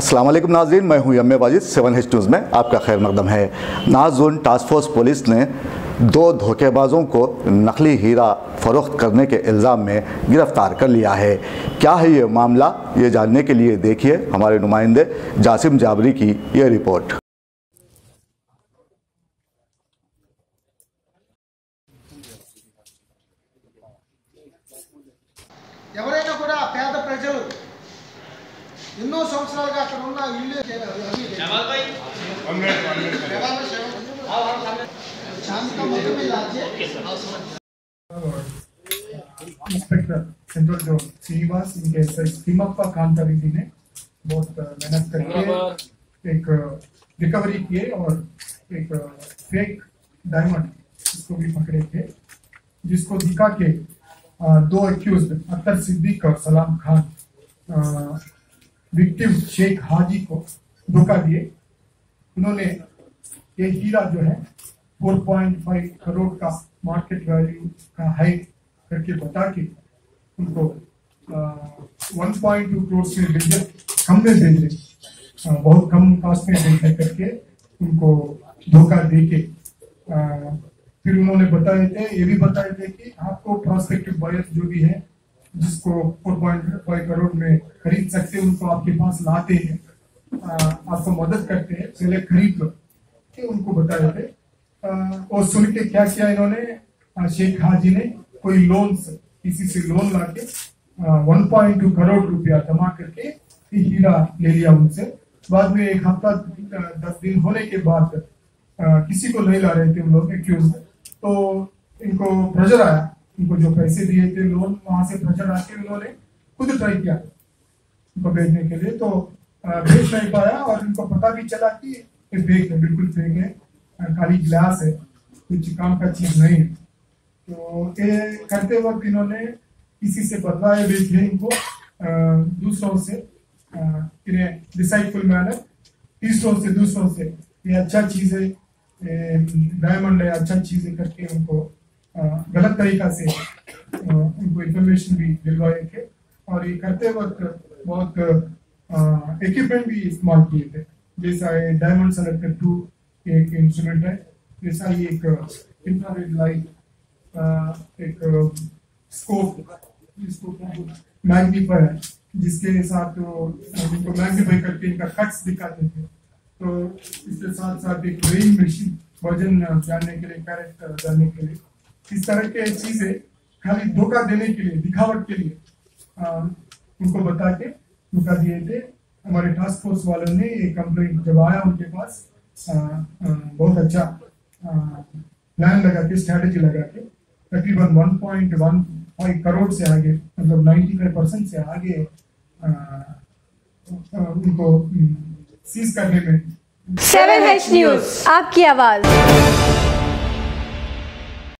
अस्सलाम वालेकुम नाज़रीन, मैं हूं यम्मे वाजिद। 7H न्यूज़ में आपका खैर मकदम है। नाज जोन टास्क फोर्स पुलिस ने 2 धोखेबाजों को नकली हीरा फ़रोख्त करने के इल्ज़ाम में गिरफ़्तार कर लिया है। क्या है ये मामला, ये जानने के लिए देखिए हमारे नुमाइंदे जासिम जाबरी की ये रिपोर्ट। ఎవరైనా కూడా పేద ప్రజలు ఎన్నో సంవత్సరాలుగా అక్కడ ఉన్న ఇల్లు इंस्पेक्टर सेंट्रल जोन श्रीनिवास इनके तिमप्पा कांता रेड्डी ने बहुत मेहनत करके एक रिकवरी किए और एक फेक डायमंड इसको भी पकड़े थे, जिसको दिखा के 2 एक्यूज्ड अख्तर सिद्दीक और सलाम खान विक्टिम शेख हाजी को धोखा दिए। उन्होंने ये हीरा जो है 4.5 करोड़ का मार्केट वैल्यू का है करके बता के उनको 1.2 करोड़ से कम में भेजे, बहुत कम कास्ट में भेजने करके उनको धोखा दे के फिर उन्होंने बताए थे, ये भी बताए थे कि आपको प्रोस्पेक्टिव बायर्स जो भी है जिसको 4.5 करोड़ में खरीद सकते हैं उनको आपके पास लाते हैं, आपको मदद करते हैं, पहले खरीद लो, उनको बताए थे। और सुन के क्या किया इन्होंने, शेख हाजी ने कोई लोन से किसी से लोन लाके 1.2 करोड़ रुपया जमा करके हीरा ले लिया उनसे। बाद में 1 हफ्ता 10 दिन होने के बाद किसी को नहीं ला रहे थे उन लोग एक्यूज, तो इनको प्रेशर आया, इनको जो पैसे दिए थे लोन वहां से प्रेशर आके उन्होंने खुद ट्राई किया उनको भेजने के लिए, तो भेज नहीं पाया और इनको पता भी चला कि फेक है, बिल्कुल फेक है, खाली ग्लास है, कुछ काम का चीज नहीं है। तो ये करते वक्त इन्होंने किसी से बदलाए भेजे इनको, दूसरों से इन्हें डिसाइडफुल मैनर, तीसरों से दूसरों से ये अच्छा चीज है, डायमंड है, अच्छा चीज है करके उनको गलत तरीका से उनको इंफॉर्मेशन भी दिलवाए थे। और ये करते वक्त बहुत इक्विपमेंट भी इस्तेमाल किए थे, जैसा डायमंड सेलेक्टर 2 एक इंस्ट्रूमेंट है, जैसा ही एक इंफ्रारेड लाइट, एक स्कोप जिसको मैग्नीफायर, जिसके साथ उनको मैग्नीफाई करके इनका कट्स दिखाते थे। तो इसके साथ साथ एक वेइंग मशीन वजन जानने के लिए, कैरेट जानने के लिए, इस तरह के चीजें खाली धोखा देने के लिए, दिखावट के लिए उनको बता के धोखा दिए थे। हमारे टास्क फोर्स वालों ने ये कंप्लेंट जब आया उनके पास बहुत अच्छा प्लान लगा के, स्ट्रैटेजी लगा के तकरीबन 1.15 करोड़ से आगे, मतलब 95% से आगे उनको सीज करने में। 7H न्यूज़, आपकी आवाज।